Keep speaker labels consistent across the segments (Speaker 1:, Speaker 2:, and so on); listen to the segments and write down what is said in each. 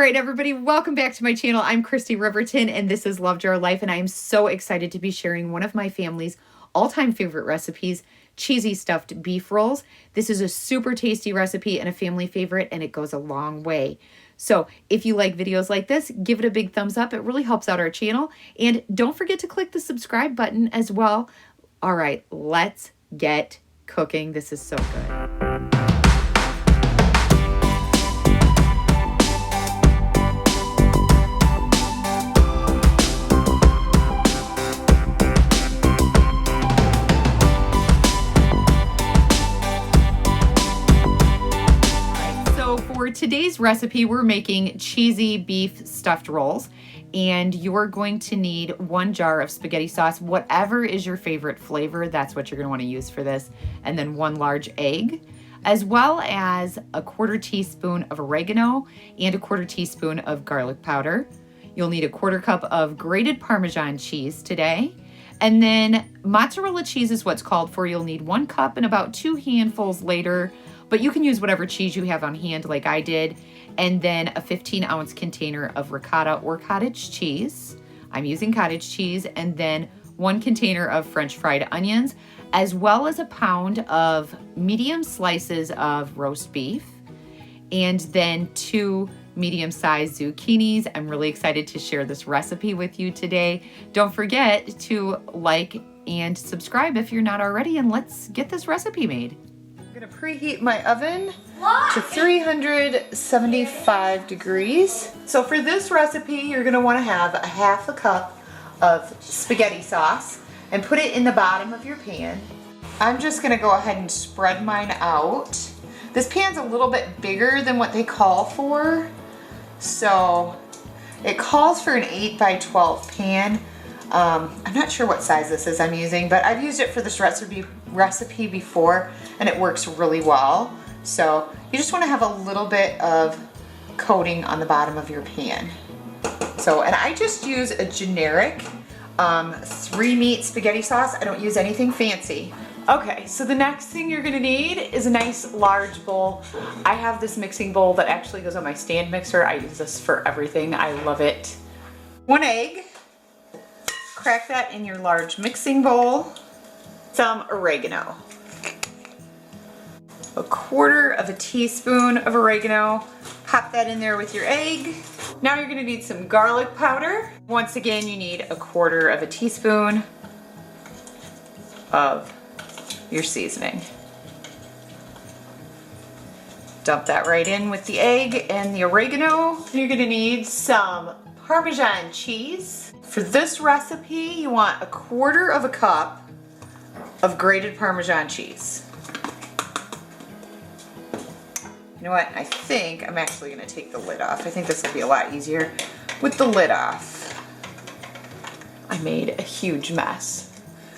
Speaker 1: right, everybody, welcome back to my channel. I'm Christi Riverton, and this is Love Jar Life, and I am so excited to be sharing one of my family's all-time favorite recipes, cheesy stuffed beef rolls. This is a super tasty recipe and a family favorite, and it goes a long way. So if you like videos like this, give it a big thumbs up. It really helps out our channel, and don't forget to click the subscribe button as well. All right, let's get cooking. This is so good. For today's recipe, we're making cheesy beef stuffed rolls, and you're going to need 1 jar of spaghetti sauce, whatever is your favorite flavor, that's what you're going to want to use for this, and then 1 large egg, as well as a 1/4 teaspoon of oregano and a 1/4 teaspoon of garlic powder. You'll need a 1/4 cup of grated Parmesan cheese today, and then mozzarella cheese is what's called for. You'll need 1 cup and about 2 handfuls later, but you can use whatever cheese you have on hand like I did. And then a 15-ounce container of ricotta or cottage cheese. I'm using cottage cheese. And then 1 container of French fried onions, as well as a pound of medium slices of roast beef. And then 2 medium-sized zucchinis. I'm really excited to share this recipe with you today. Don't forget to like and subscribe if you're not already, and let's get this recipe made. I'm gonna preheat my oven to 375 degrees. So for this recipe, you're gonna wanna have a 1/2 cup of spaghetti sauce and put it in the bottom of your pan. I'm just gonna go ahead and spread mine out. This pan's a little bit bigger than what they call for. So it calls for an 8 by 12 pan. I'm not sure what size this is I'm using, but I've used it for this recipe before, and it works really well. So you just want to have a little bit of coating on the bottom of your pan. So, and I just use a generic 3-meat spaghetti sauce. I don't use anything fancy. Okay, so the next thing you're gonna need is a nice large bowl. I have this mixing bowl that actually goes on my stand mixer. I use this for everything. I love it. 1 egg. Crack that in your large mixing bowl. Some oregano. A 1/4 teaspoon of oregano. Pop that in there with your egg. Now you're gonna need some garlic powder. Once again, you need a 1/4 teaspoon of your seasoning. Dump that right in with the egg and the oregano. You're gonna need some Parmesan cheese. For this recipe, you want a 1/4 cup of grated Parmesan cheese. You know what? I think I'm actually gonna take the lid off. I think this will be a lot easier with the lid off. I made a huge mess.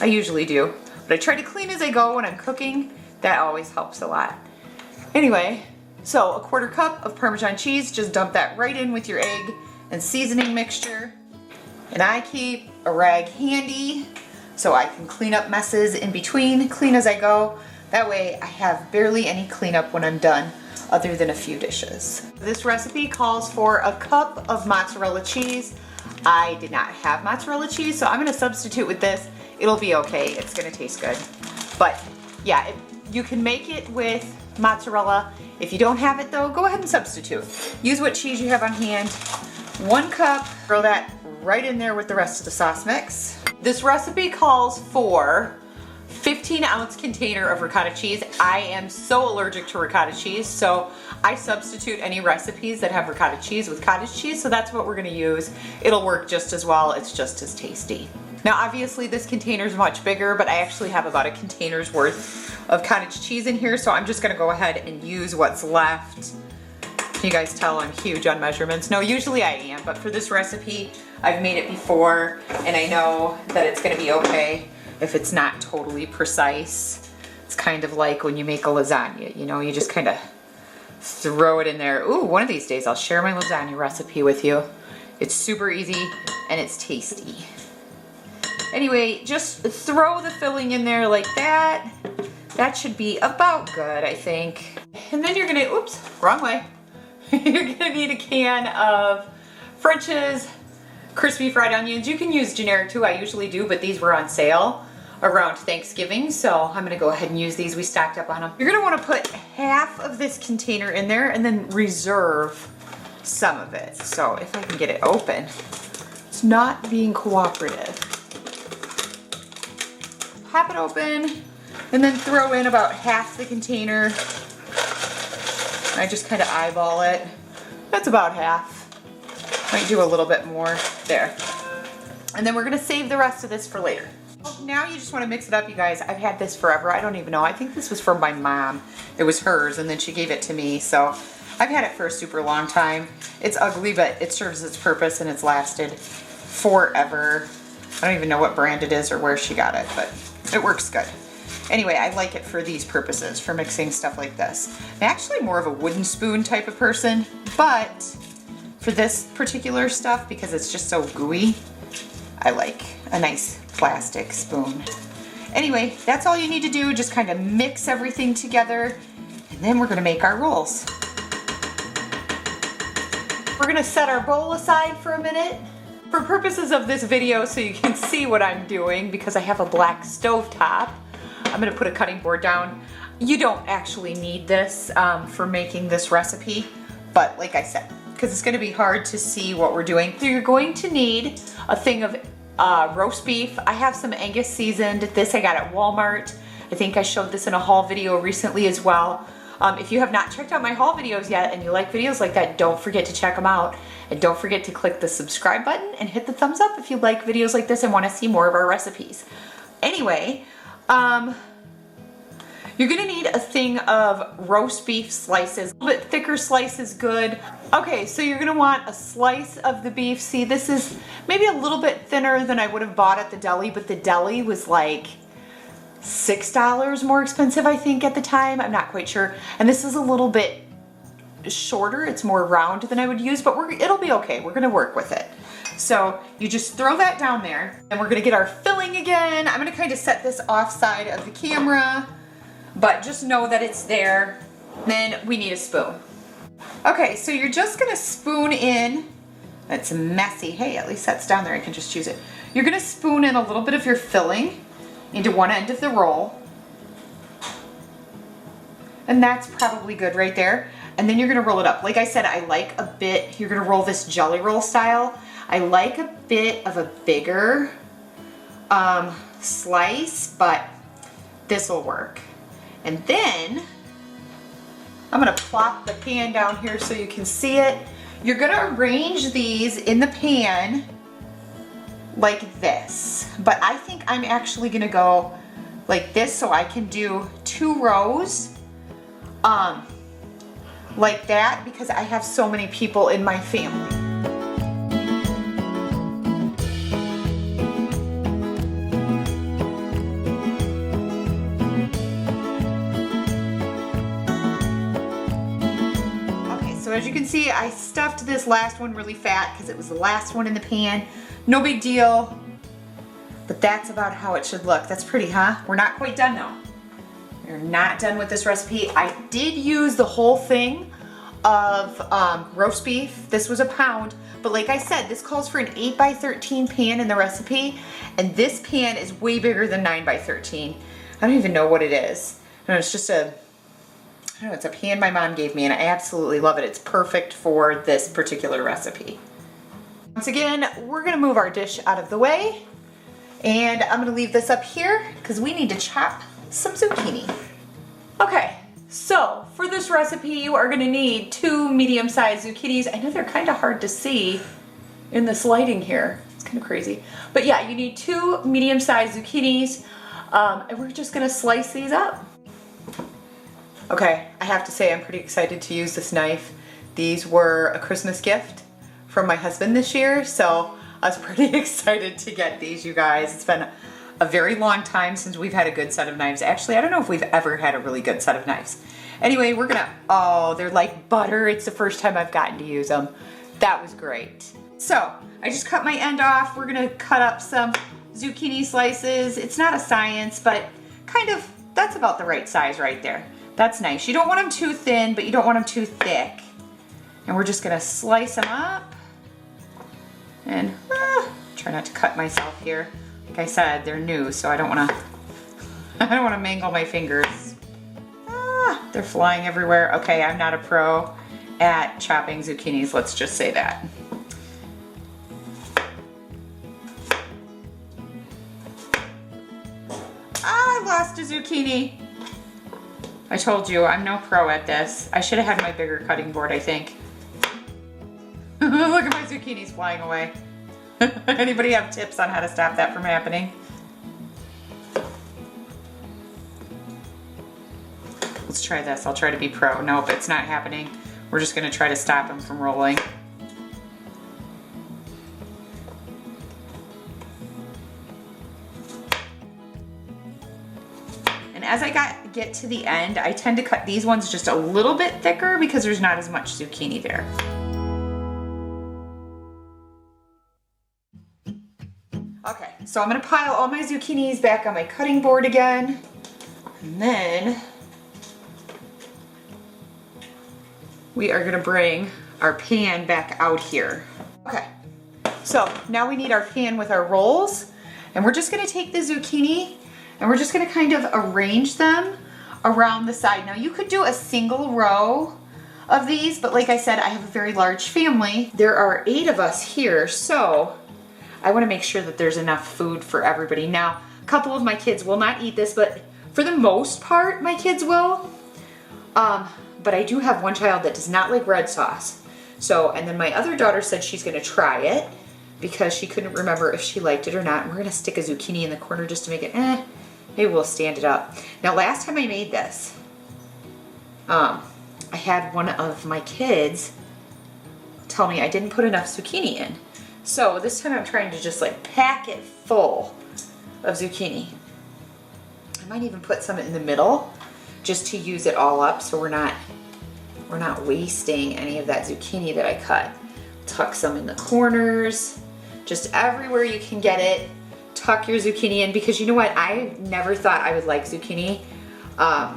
Speaker 1: I usually do, but I try to clean as I go when I'm cooking. That always helps a lot. Anyway, so a 1/4 cup of Parmesan cheese, just dump that right in with your egg and seasoning mixture. And I keep a rag handy so I can clean up messes in between, clean as I go. That way I have barely any cleanup when I'm done, other than a few dishes. This recipe calls for a cup of mozzarella cheese. I did not have mozzarella cheese, so I'm gonna substitute with this. It'll be okay, it's gonna taste good. But yeah, you can make it with mozzarella. If you don't have it though, go ahead and substitute. Use what cheese you have on hand. 1 cup, throw that right in there with the rest of the sauce mix. This recipe calls for 15-ounce container of ricotta cheese. I am so allergic to ricotta cheese, so I substitute any recipes that have ricotta cheese with cottage cheese, so that's what we're gonna use. It'll work just as well, it's just as tasty. Now obviously this container is much bigger, but I actually have about a container's worth of cottage cheese in here, so I'm just gonna go ahead and use what's left. Can you guys tell I'm huge on measurements? No, usually I am, but for this recipe, I've made it before, and I know that it's gonna be okay if it's not totally precise. It's kind of like when you make a lasagna, you know, you just kind of throw it in there. Ooh, one of these days I'll share my lasagna recipe with you. It's super easy and it's tasty. Anyway, just throw the filling in there like that. That should be about good, I think. And then you're gonna, oops, wrong way. You're gonna need a can of French's crispy fried onions. You can use generic too, I usually do, but these were on sale around Thanksgiving, so I'm gonna go ahead and use these. We stacked up on them. You're gonna wanna put half of this container in there and then reserve some of it. So if I can get it open, it's not being cooperative. Pop it open and then throw in about half the container. I just kind of eyeball it. That's about half. Might do a little bit more there. And then we're gonna save the rest of this for later. Now you just want to mix it up, you guys. I've had this forever. I don't even know. I think this was from my mom. It was hers, and then she gave it to me. So I've had it for a super long time. It's ugly, but it serves its purpose, and it's lasted forever. I don't even know what brand it is or where she got it, but it works good. Anyway, I like it for these purposes, for mixing stuff like this. I'm actually more of a wooden spoon type of person, but for this particular stuff, because it's just so gooey, I like a nice plastic spoon. Anyway, that's all you need to do. Just kind of mix everything together, and then we're gonna make our rolls. We're gonna set our bowl aside for a minute. For purposes of this video, so you can see what I'm doing, because I have a black stove top, I'm gonna put a cutting board down. You don't actually need this for making this recipe, but like I said, because it's gonna be hard to see what we're doing. So you're going to need a thing of roast beef. I have some Angus seasoned. This I got at Walmart. I think I showed this in a haul video recently as well. If you have not checked out my haul videos yet and you like videos like that, don't forget to check them out. And don't forget to click the subscribe button and hit the thumbs up if you like videos like this and want to see more of our recipes. Anyway, you're gonna need a thing of roast beef slices. A little bit thicker slice is good. Okay, so you're gonna want a slice of the beef. See, this is maybe a little bit thinner than I would have bought at the deli, but the deli was like $6 more expensive, I think, at the time. I'm not quite sure. And this is a little bit shorter. It's more round than I would use, but it'll be okay. We're gonna work with it. So you just throw that down there, and we're gonna get our filling again. I'm gonna kind of set this off side of the camera, but just know that it's there. Then we need a spoon. Okay, so you're just gonna spoon in, it's messy. Hey, at least that's down there, I can just choose it. You're gonna spoon in a little bit of your filling into one end of the roll. And that's probably good right there. And then you're gonna roll it up. Like I said, I like a bit, you're gonna roll this jelly roll style. I like a bit of a bigger slice, but this will work. And then I'm gonna plop the pan down here so you can see it. You're gonna arrange these in the pan like this, but I think I'm actually gonna go like this so I can do 2 rows like that, because I have so many people in my family. So as you can see, I stuffed this last one really fat because it was the last one in the pan. No big deal, but that's about how it should look. That's pretty, huh? We're not quite done though. We're not done with this recipe. I did use the whole thing of roast beef. This was a pound, but like I said, this calls for an 8x13 pan in the recipe, and this pan is way bigger than 9x13. I don't even know what it is. No, it's just a, I don't know, it's a pan my mom gave me, and I absolutely love it. It's perfect for this particular recipe. Once again, we're gonna move our dish out of the way, and I'm gonna leave this up here because we need to chop some zucchini. Okay, so for this recipe, you are gonna need 2 medium-sized zucchinis. I know they're kind of hard to see in this lighting here. It's kind of crazy. But yeah, you need 2 medium-sized zucchinis, and we're just gonna slice these up. Okay, I have to say I'm pretty excited to use this knife. These were a Christmas gift from my husband this year, so I was pretty excited to get these, you guys. It's been a very long time since we've had a good set of knives. Actually, I don't know if we've ever had a really good set of knives. Anyway, we're gonna, oh, they're like butter. It's the first time I've gotten to use them. That was great. So, I just cut my end off. We're gonna cut up some zucchini slices. It's not a science, but kind of, that's about the right size right there. That's nice. You don't want them too thin, but you don't want them too thick. And we're just gonna slice them up. And try not to cut myself here. Like I said, they're new, so I don't wanna mangle my fingers. They're flying everywhere. Okay, I'm not a pro at chopping zucchinis, let's just say that. I lost a zucchini. I told you, I'm no pro at this. I should have had my bigger cutting board, I think. Look at my zucchinis flying away. Anybody have tips on how to stop that from happening? Let's try this. I'll try to be pro. Nope, it's not happening. We're just gonna try to stop them from rolling. And as I get to the end, I tend to cut these ones just a little bit thicker because there's not as much zucchini there. Okay, so I'm gonna pile all my zucchinis back on my cutting board again. And then we are gonna bring our pan back out here. Okay, so now we need our pan with our rolls, and we're just gonna take the zucchini and we're just gonna kind of arrange them around the side. Now you could do a single row of these, but like I said, I have a very large family. There are 8 of us here, so I wanna make sure that there's enough food for everybody. Now, a couple of my kids will not eat this, but for the most part, my kids will. But I do have one child that does not like red sauce. So, and then my other daughter said she's gonna try it because she couldn't remember if she liked it or not. And we're gonna stick a zucchini in the corner just to make it, maybe we'll stand it up. Now, last time I made this, I had one of my kids tell me I didn't put enough zucchini in. So this time I'm trying to just like pack it full of zucchini. I might even put some in the middle just to use it all up so we're not wasting any of that zucchini that I cut. Tuck some in the corners, just everywhere you can get it. Tuck your zucchini in, because you know what? I never thought I would like zucchini. I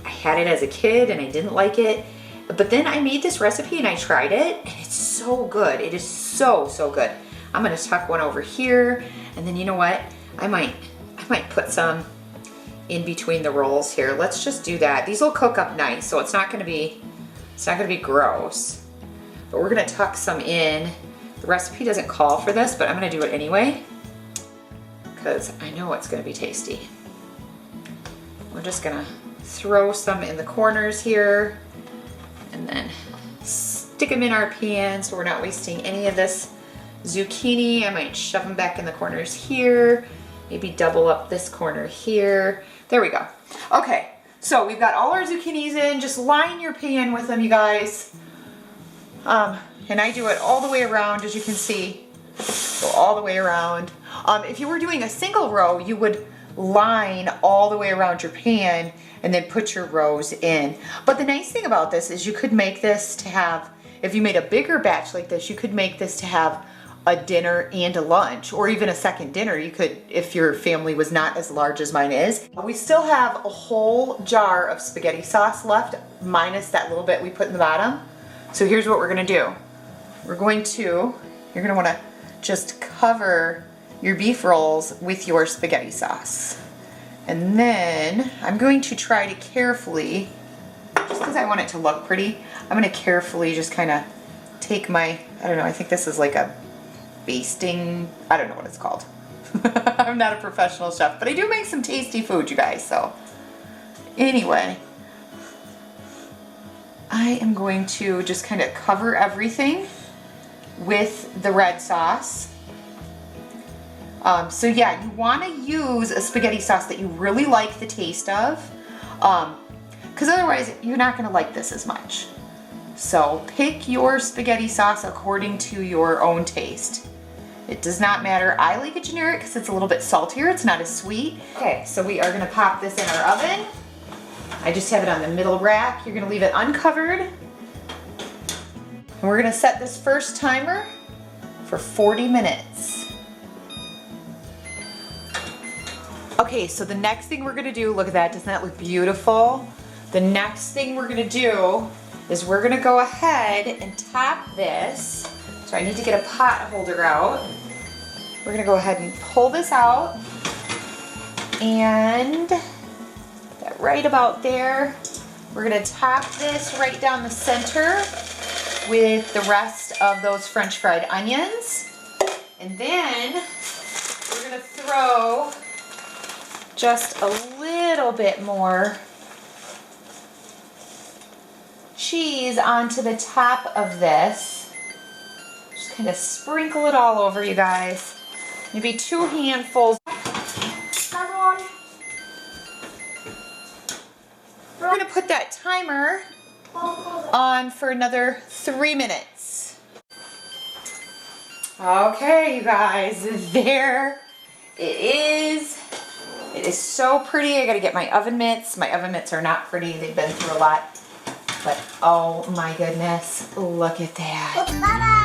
Speaker 1: had it as a kid and I didn't like it. But then I made this recipe and I tried it and it's so good. It is so, so good. I'm gonna tuck one over here, and then you know what? I might put some in between the rolls here. Let's just do that. These will cook up nice, so it's not gonna be gross. But we're gonna tuck some in. The recipe doesn't call for this, but I'm gonna do it anyway because I know it's gonna be tasty. We're just gonna throw some in the corners here and then stick them in our pan so we're not wasting any of this zucchini. I might shove them back in the corners here, maybe double up this corner here. There we go. Okay, so we've got all our zucchinis in. Just line your pan with them, you guys. And I do it all the way around, as you can see. Go all the way around. If you were doing a single row, you would line all the way around your pan and then put your rows in. But the nice thing about this is you could make this to have, if you made a bigger batch like this, you could make this to have a dinner and a lunch, or even a second dinner. You could, if your family was not as large as mine is. We still have a whole jar of spaghetti sauce left, minus that little bit we put in the bottom. So here's what we're gonna do. You're gonna wanna just cover your beef rolls with your spaghetti sauce. And then I'm going to try to carefully, just because I want it to look pretty, I'm gonna carefully just kind of take my, I don't know, I think this is like a basting, I don't know what it's called. I'm not a professional chef, but I do make some tasty food, you guys, so. Anyway, I am going to just kind of cover everything with the red sauce. So yeah, you want to use a spaghetti sauce that you really like the taste of, because otherwise you're not going to like this as much. So pick your spaghetti sauce according to your own taste. It does not matter. I like it generic because it's a little bit saltier. It's not as sweet. Okay, so we are going to pop this in our oven. I just have it on the middle rack. You're going to leave it uncovered. And we're going to set this first timer for 40 minutes. Okay, so the next thing we're gonna do, look at that, doesn't that look beautiful? The next thing we're gonna do is we're gonna go ahead and top this. So I need to get a pot holder out. We're gonna go ahead and pull this out, and that right about there. We're gonna top this right down the center with the rest of those French fried onions. And then we're gonna throw just a little bit more cheese onto the top of this. Just kind of sprinkle it all over, you guys. Maybe 2 handfuls. We're gonna put that timer on for another 3 minutes. Okay, you guys, there it is. It is so pretty. I gotta get my oven mitts. My oven mitts are not pretty. They've been through a lot. But oh my goodness, look at that.